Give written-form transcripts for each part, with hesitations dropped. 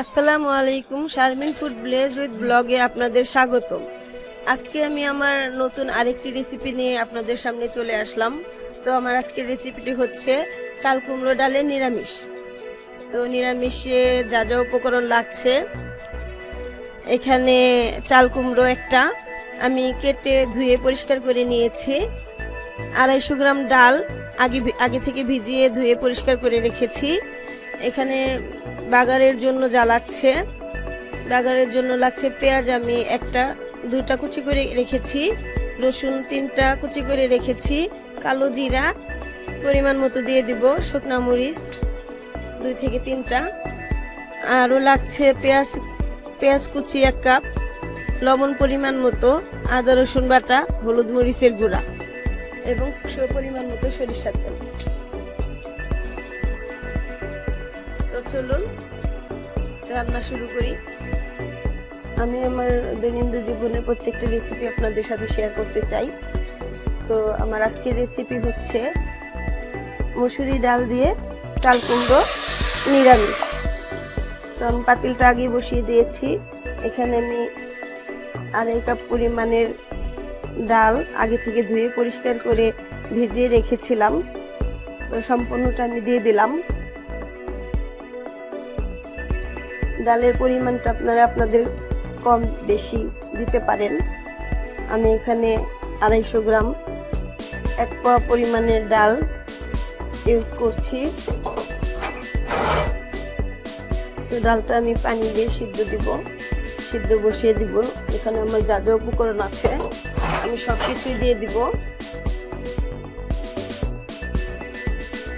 আসসালামু আলাইকুম। Sharmin food village with ব্লগে আপনাদের স্বাগতম। আজকে আমি আমার নতুন আরেকটি রেসিপি নিয়ে আপনাদের সামনে চলে আসলাম। তো আমার আজকের রেসিপিটি হচ্ছে চাল কুমড়ো ডালের নিরামিষ। তো নিরামিষে যা যা উপকরণ লাগছে, এখানে চাল কুমড়ো একটা আমি কেটে ধুয়ে পরিষ্কার করে নিয়েছি। 250 গ্রাম ডাল আগে থেকে ভিজিয়ে ধুয়ে পরিষ্কার করে রেখেছি। এখানে বাগারের জন্য যা লাগছে, বাগারের জন্য লাগছে পেঁয়াজ আমি দুটা কুচি করে রেখেছি, রসুন 3টা কুচি করে রেখেছি, কালো জিরা পরিমাণ মতো দিয়ে দিব, শুকনা মরিচ 2 থেকে 3টা, আরও লাগছে পেঁয়াজ কুচি 1 কাপ, লবণ পরিমাণ মতো, আদা রসুন বাটা, হলুদ মরিচের গুঁড়া এবং পরিমাণ মতো সরিষার তেল। তো চলুন রান্না শুরু করি। আমি আমার দৈনন্দিন জীবনের প্রত্যেকটা রেসিপি আপনাদের সাথে শেয়ার করতে চাই। তো আমার আজকের রেসিপি হচ্ছে মসুরি ডাল দিয়ে চাল কুমড়ো নিরামিষ। তো আমি পাতিলটা আগে বসিয়ে দিয়েছি। এখানে আমি 2.5 কাপ পরিমাণের ডাল আগে থেকে ধুয়ে পরিষ্কার করে ভিজিয়ে রেখেছিলাম। তো সম্পূর্ণটা আমি দিয়ে দিলাম। ডালের পরিমাণটা আপনারা আপনাদের কম বেশি দিতে পারেন। আমি এখানে 250 গ্রাম 1 পোয়া পরিমাণের ডাল ইউজ করছি। তো ডালটা আমি পানি দিয়ে সিদ্ধ বসিয়ে দিব। এখানে আমার যা যা উপকরণ আছে আমি সব কিছুই দিয়ে দিব।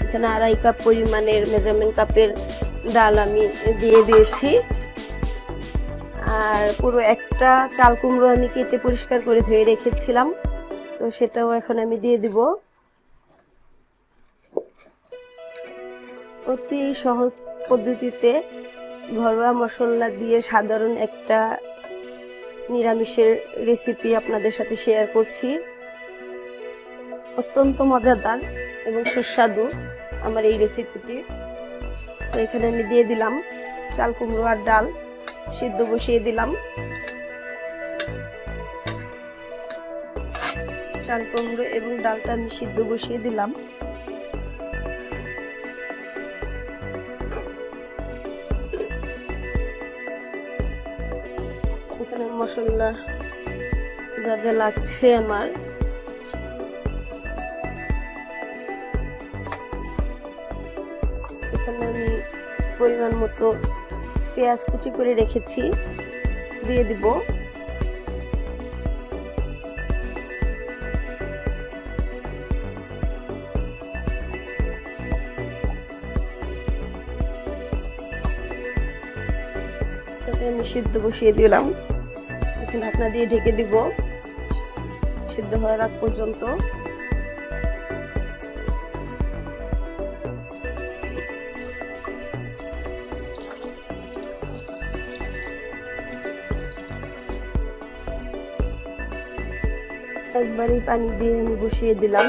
এখানে 2.5 কাপ পরিমাণের মেজারমেন্ট কাপের ডাল আমি দিয়ে দিয়েছি। আর পুরো একটা চাল কুমড়ো আমি কেটে পরিষ্কার করে ধুয়ে রেখেছিলাম, তো সেটাও এখন আমি দিয়ে দিব। অতি সহজ পদ্ধতিতে ঘরোয়া মশলা দিয়ে সাধারণ একটা নিরামিষের রেসিপি আপনাদের সাথে শেয়ার করছি। অত্যন্ত মজাদার এবং সুস্বাদু আমার এই রেসিপিটি। তো এখানে আমি দিয়ে দিলাম চাল কুমড়ো আর ডাল সিদ্ধ বসিয়ে দিলাম। চাল কুমড়ো এবং ডালটা আমি সিদ্ধ বসিয়ে দিলাম। এখানে মশলা যা যা লাগছে আমার, এখানে আমি পরিমাণ মতো পেঁয়াজ কুচি করে রেখেছি, দিয়ে দিব। আমি সিদ্ধ বসিয়ে দিলাম। এখন ঢাকনা দিয়ে ঢেকে দিব সিদ্ধ হওয়ার আগ পর্যন্ত। একবারই পানি দিয়ে আমি বসিয়ে দিলাম।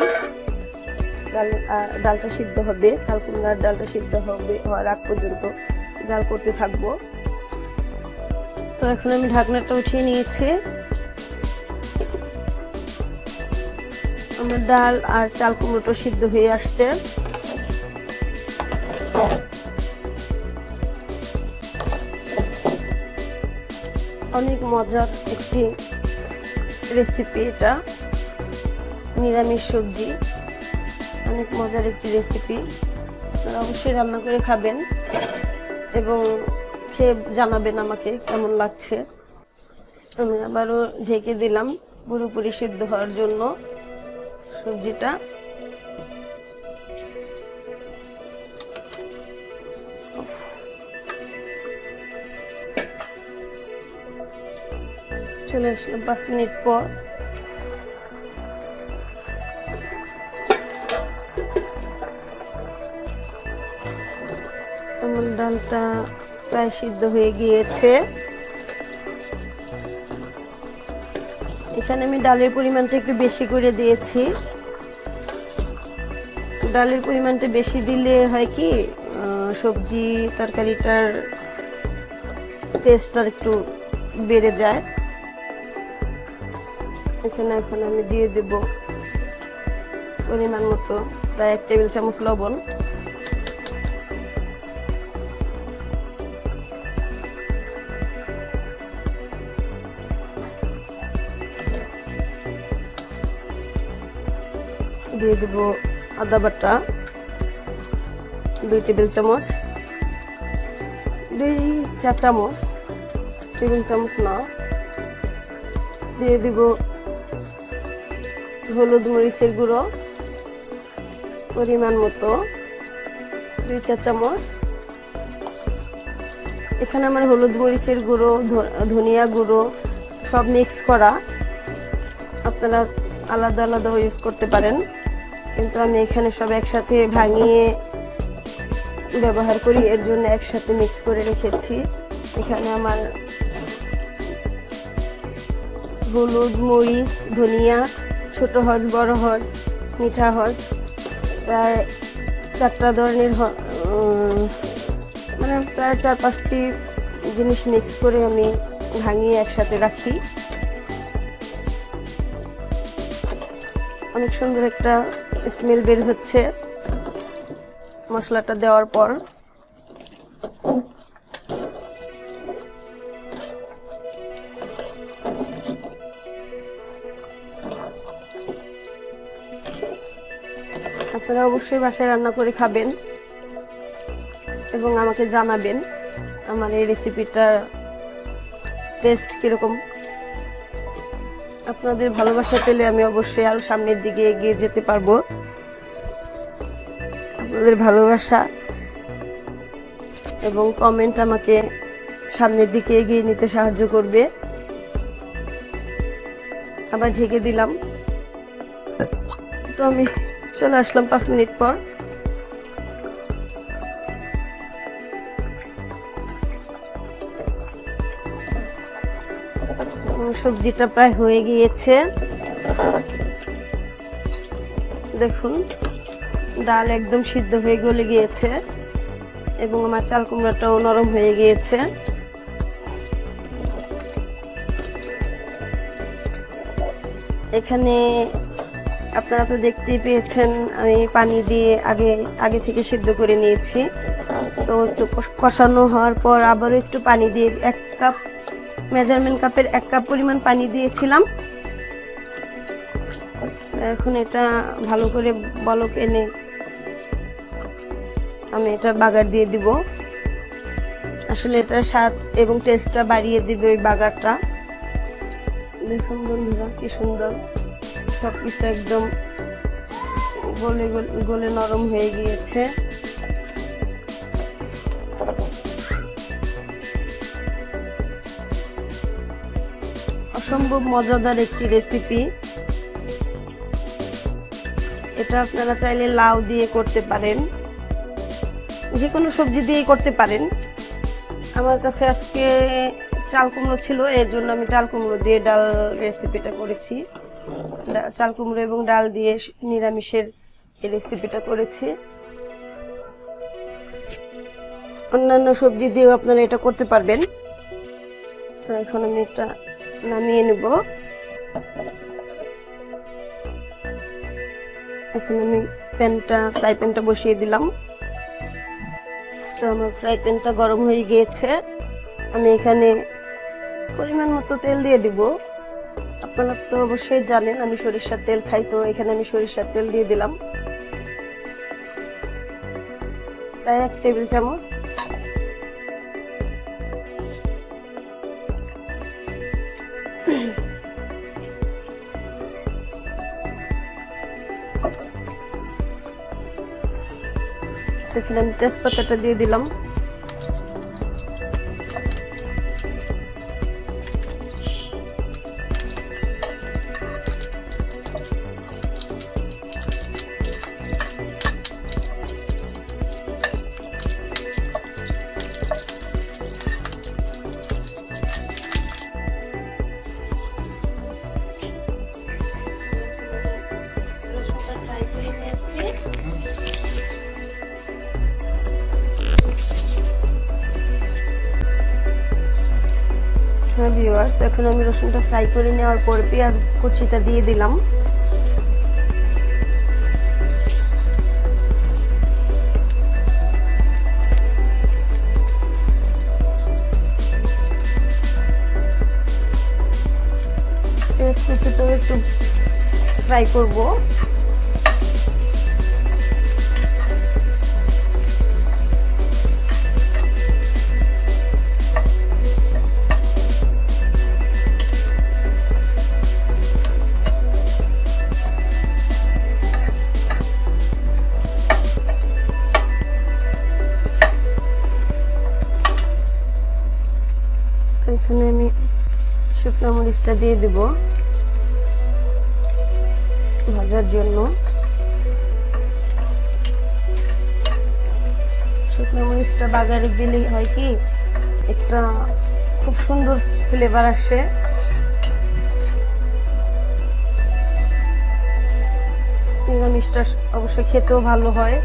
ডালটা সিদ্ধ হবে, চাল কুমড়ার ডালটা সিদ্ধ হওয়ার আগ পর্যন্ত জাল করতে থাকবো। তো এখন আমি ঢাকনাটা উঠিয়ে নিয়েছি। আমার ডাল আর চাল কুমড়োটা সিদ্ধ হয়ে আসছে। অনেক মজার একটি রেসিপি, এটা নিরামিষ সবজি, অনেক মজার একটি রেসিপি। আপনারা অবশ্যই রান্না করে খাবেন এবং খেয়ে জানাবেন আমাকে কেমন লাগছে। আমি আবারও ঢেকে দিলাম পুরোপুরি সিদ্ধ হওয়ার জন্য সবজিটা। চলে আসলাম 5 মিনিট পর। আমার ডালটা প্রায় সিদ্ধ হয়ে গিয়েছে। এখানে আমি ডালের পরিমাণটা একটু বেশি করে দিয়েছি। ডালের পরিমাণটা বেশি দিলে হয় কি সবজি তরকারিটার টেস্টটা একটু বেড়ে যায়। এখানে এখন আমি দিয়ে দেব পরিমাণ মতো প্রায় 1 টেবিল চামচ লবণ, দিয়ে দেব আদা বাটা 2 টেবিল চামচ, 2 চা চামচ, টেবিল চামচ না। দিয়ে দিব হলুদ মরিচের গুঁড়ো পরিমাণ মতো 2 চা চামচ। এখানে আমার হলুদ মরিচের গুঁড়ো, ধনিয়া গুঁড়ো সব মিক্স করা, আপনারা আলাদা আলাদাও ইউজ করতে পারেন, কিন্তু আমি এখানে সব একসাথে ভাঙিয়ে ব্যবহার করি, এর জন্য একসাথে মিক্স করে রেখেছি। এখানে আমার হলুদ, মরিচ, ধনিয়া, ছোট হজ, বড় হজ, মিঠা হজ, প্রায় 4টা ধরনের মানে প্রায় 4-5টি জিনিস মিক্স করে আমি ভাঙিয়ে একসাথে রাখি। অনেক সুন্দর একটা স্মেল বের হচ্ছে মশলাটা দেওয়ার পর। আপনারা অবশ্যই বাসায় রান্না করে খাবেন এবং আমাকে জানাবেন আমার এই রেসিপিটার টেস্ট কিরকম। আপনাদের ভালোবাসা পেলে আমি অবশ্যই আরো সামনের দিকে এগিয়ে যেতে পারবো। আপনাদের ভালোবাসা এবং কমেন্ট আমাকে সামনের দিকে এগিয়ে নিতে সাহায্য করবে। আবার ঢেকে দিলাম, তো আমি চলে আসলাম 5 মিনিট পর। সবজিটা প্রায় হয়ে গিয়েছে, দেখুন ডাল একদম সিদ্ধ হয়ে গলে গিয়েছে এবং আমার চাল কুমড়াটাও নরম হয়ে গিয়েছে। এখানে আপনারা তো দেখতেই পেয়েছেন আমি পানি দিয়ে আগে থেকে সিদ্ধ করে নিয়েছি। তো একটু কষানো হওয়ার পর আবারও একটু পানি দিয়ে 1 কাপ, মেজারমেন্ট কাপের 1 কাপ পরিমাণ পানি দিয়েছিলাম। এখন এটা ভালো করে বলক এনে আমি এটা বাগার দিয়ে দিব। আসলে এটা স্বাদ এবং টেস্টটা বাড়িয়ে দিবে ওই বাগারটা। দেখুন বন্ধুরা কি সুন্দর, সবকিছু একদম গলে গলে নরম হয়ে গিয়েছে। অসম্ভব মজাদার একটি রেসিপি। এটা আপনারা চাইলে লাউ দিয়ে করতে পারেন, যে কোনো সবজি দিয়েই করতে পারেন। আমার কাছে আজকে চাল কুমড়ো ছিল, এর জন্য আমি চাল কুমড়ো দিয়ে ডাল রেসিপিটা করেছি। চাল কুমড়ো এবং ডাল দিয়ে নিরামিষের এই রেসিপিটা করেছি। অন্যান্য সবজি দিয়েও আপনারা এটা করতে পারবেন। তো এখন আমি এটা নামিয়ে নেব। এখন আমি ফ্রাই প্যানটা বসিয়ে দিলাম। তো আমার ফ্রাই প্যানটা গরম হয়ে গিয়েছে। আমি এখানে পরিমাণ মতো তেল দিয়ে দিব। আপনারা তো অবশ্যই জানেন আমি সরিষার তেল খাই, তো এখানে আমি সরিষার তেল দিয়ে দিলাম প্রায় 1 টেবিল চামচ। এখানে আমি তেজপাতাটা দিয়ে দিলাম। হ্যাঁ ভিউয়ার্স, এখন আমি রসুনটা ফ্রাই করে নেওয়ার পর পেঁয়াজ কুচিটা দিয়ে দিলাম। পেঁয়াজ কুচিটাও একটু ফ্রাই করব। এখানে আমি শুকনো মরিচটা দিয়ে দেব ভাজার জন্য। শুকনো মরিচটা বাগারে দিলে হয় কি একটা খুব সুন্দর ফ্লেভার আসে। নিরামিষটা অবশ্যই খেতেও ভালো হয়।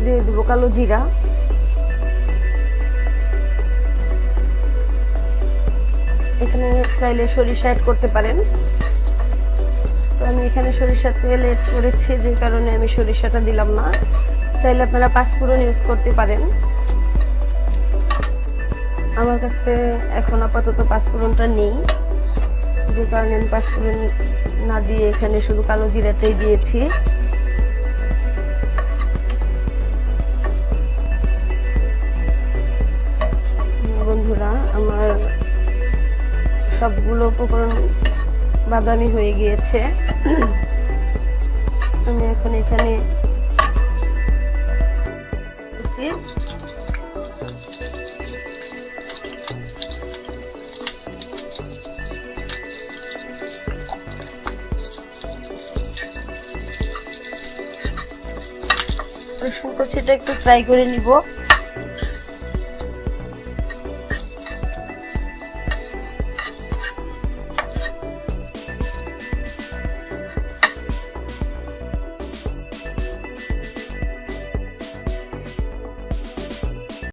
দিয়ে দেবো কালো জিরা। এখানে চাইলে সরিষা অ্যাড করতে পারেন, তো আমি এখানে সরিষার তেল অ্যাড করেছি যে কারণে আমি সরিষাটা দিলাম না। চাইলে আপনারা পাঁচফোড়ন ইউজ করতে পারেন। আমার কাছে এখন আপাতত পাঁচফোড়নটা নেই, যে কারণে আমি পাঁচফোড়ন না দিয়ে এখানে শুধু কালো জিরাটাই দিয়েছি। বন্ধুরা, আমার সবগুলো উপকরণ বাদামি হয়ে গিয়েছে। আমি এখন এখানে রসুন কুচিটা একটু ফ্রাই করে নিব।